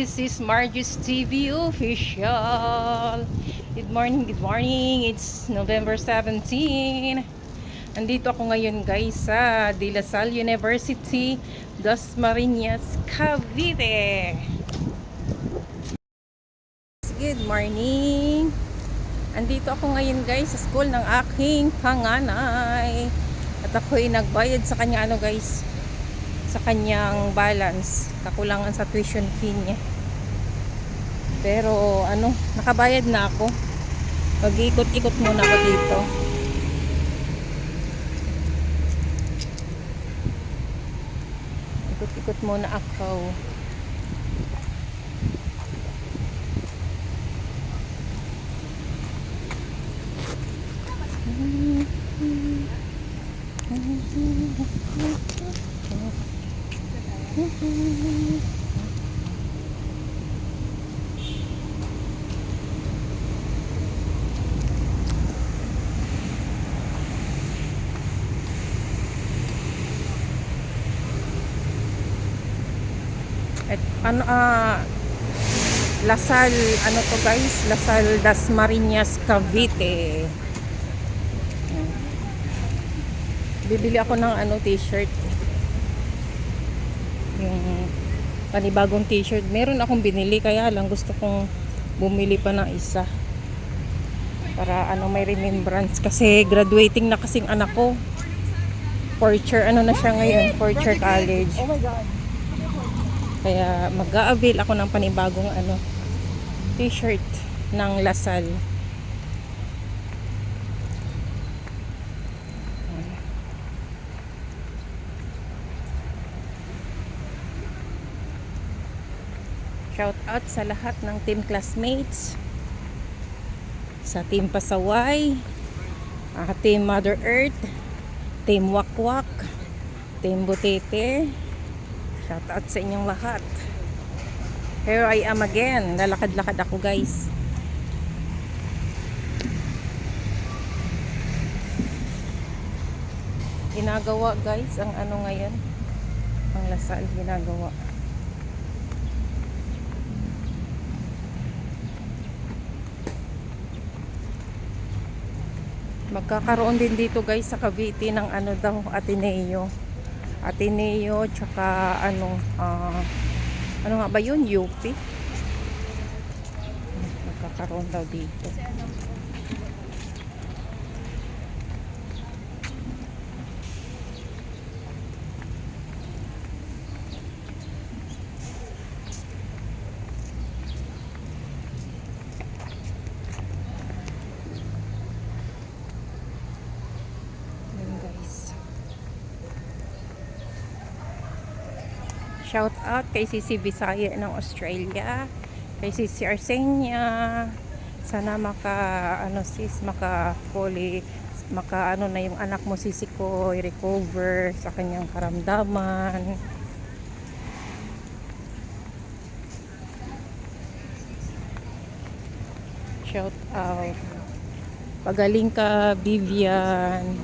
This is Margie's TV Official. Good morning, good morning. It's November 17. Andito ako ngayon guys sa De La Salle University, Dasmariñas, Cavite. Good morning. Andito ako ngayon guys sa school ng aking panganay. At ako'y nagbayad sa kanya guys, sa kanyang balance, kakulangan sa tuition fee niya. Pero nakabayad na ako. Mag-ikot-ikot muna ako dito. Ikot-ikot muna ako. At La Salle, to guys, La Salle Dasmariñas, Cavite. Bibili ako ng t-shirt. Yung panibagong t-shirt. Meron akong binili, kaya lang gusto kong bumili pa ng isa. Para may remembrance. Kasi graduating na kasing anak ko. Fourth year, na siya ngayon? Fourth year college. Oh my God. Kaya mag-a-avail ako ng panibagong t-shirt ng La Salle. Shout out sa lahat ng team classmates, sa team Pasaway, team Mother Earth, team Wakwak, team Butete. Shout out sa inyong lahat. Here I am again. Lalakad-lakad ako guys. Ginagawa guys ang ngayon. Ang La Salle ginagawa. Magkakaroon din dito guys sa Cavite ng Ateneo. Ateneo tsaka ano nga ba yun? UP. Magkakaroon daw dito. Shout out kay Sisi Bisaya ng Australia, kay Sisi Arsenia. Sana maka na yung anak mo Sisi ko i-recover sa kanyang karamdaman. Shout out. Pagaling ka, Vivian.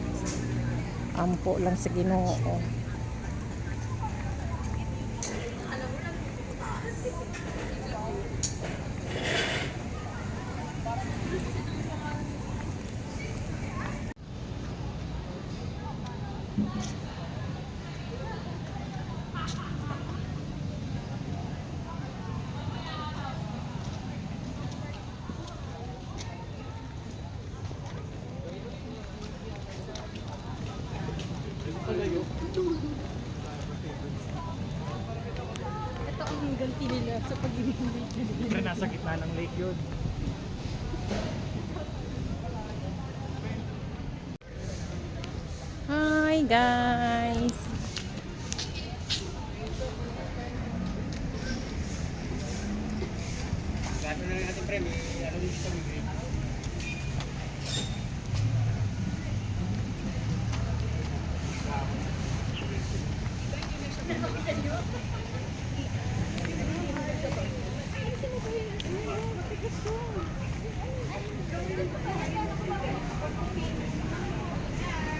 Ampo lang sa Ginoo. Ito ang ganti nila sa pagiging lake. Pero nasa gitna ng lake yun. Hi guys. Gato na natin pre, may dito sa bibig.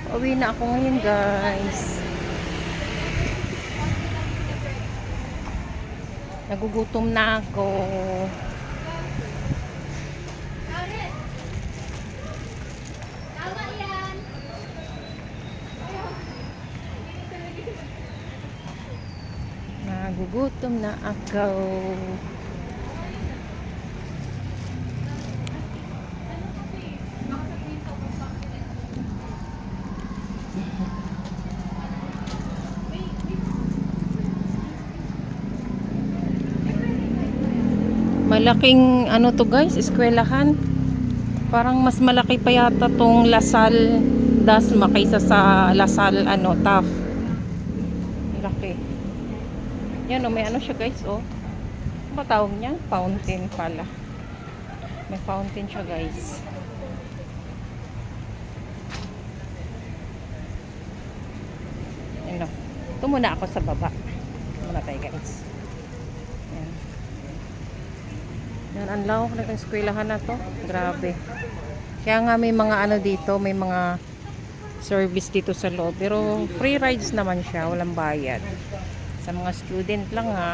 Uwi na ako ngayon guys. Nagugutom na ako. Tama yan! Nagugutom na ako. Malaking ano to guys, eskwelahan. Parang mas malaki pa yata tong Lasal Dasma kaysa sa Lasal ano, TAF. Laki. Yan o, may ano siya guys, oh. Ano ba tawag niya? Fountain pala. May fountain siya guys. Yan o. Ito muna ako sa baba. Ito muna tayo guys. Yan. Yan, ang lawak na itong eskwelahan na to. Grabe. Kaya nga may mga ano dito, may mga service dito sa loob. Pero free rides naman siya, walang bayad. Sa mga student lang ha.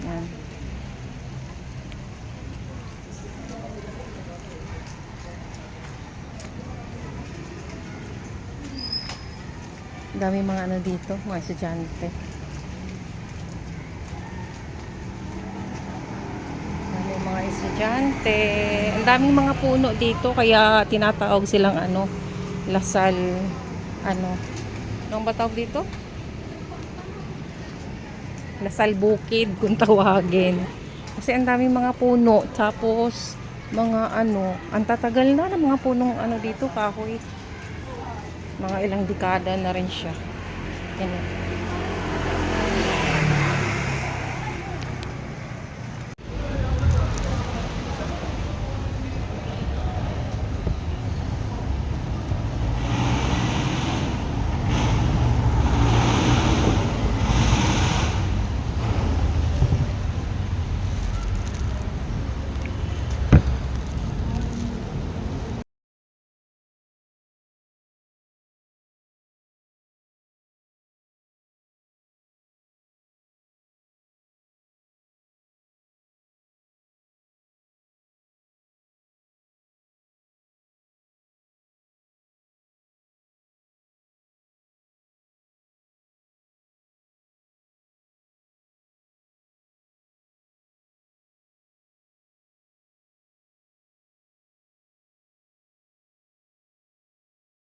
Yan. Dami mga ano dito, mga estudyante. Dami mga estudyante. Ang daming mga puno dito, kaya tinatawag silang ano, Lasal, ano, anong ba tawag dito? Lasal Bukid kung tawagin. Kasi ang daming mga puno, tapos mga ano, ang tatagal na ng mga punong ano dito, kahoy. Mga ilang dekada na rin siya. Yan.